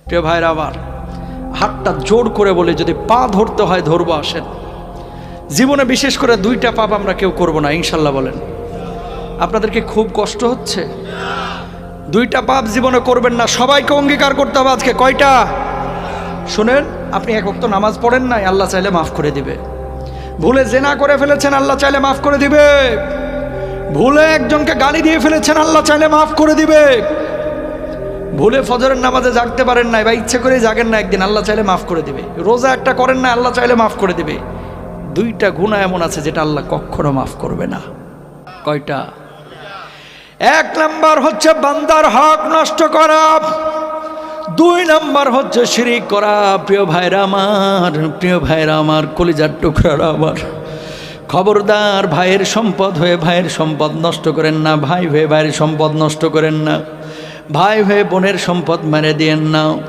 প্রিয় ভাইরা আমার, হাতটা জোর করে বলে যদি পা ধরতে হয় ধরবো, আসেন। জীবনে বিশেষ করে 2টা পাপ আমরা কেউ করব না, ইনশাল্লাহ বলেন। আপনাদেরকে খুব কষ্ট হচ্ছে? 2টা পাপ জীবনে করবেন না, সবাইকে অঙ্গীকার করতে হবে আজকে। কয়টা? শুনেন, আপনি 1 ওয়াক্ত নামাজ পড়েন নাই, আল্লাহ চাইলে মাফ করে দিবে। ভুলে জেনা করে ফেলেছেন, আল্লাহ চাইলে মাফ করে দিবে। ভুলে একজনকে গালি দিয়ে ফেলেছেন, আল্লাহ চাইলে মাফ করে দিবে। ভুলে ফজরের নামাজে জাগতে পারেন নাই বা ইচ্ছে করে জাগেন না একদিন, আল্লাহ চাইলে মাফ করে দিবে। রোজা একটা করেন না, আল্লাহ চাইলে মাফ করে দিবে। 2টা গুনাহ এমন আছে যেটা আল্লাহ কখনো মাফ করবে না। কয়টা? 1 নাম্বার হচ্ছে বান্দার হক নষ্ট করা, 2 নাম্বার হচ্ছে শিরিক করা। প্রিয় ভাইরা আমার, কলিজার টুকরারা আমার, খবরদার, ভাইয়ের সম্পদ হয়ে ভাইয়ের সম্পদ নষ্ট করেন না, ভাই হয়ে ভাইয়ের সম্পদ নষ্ট করেন না, ভাই হয়ে বোনের সম্পদ মেরে দিয়েন না।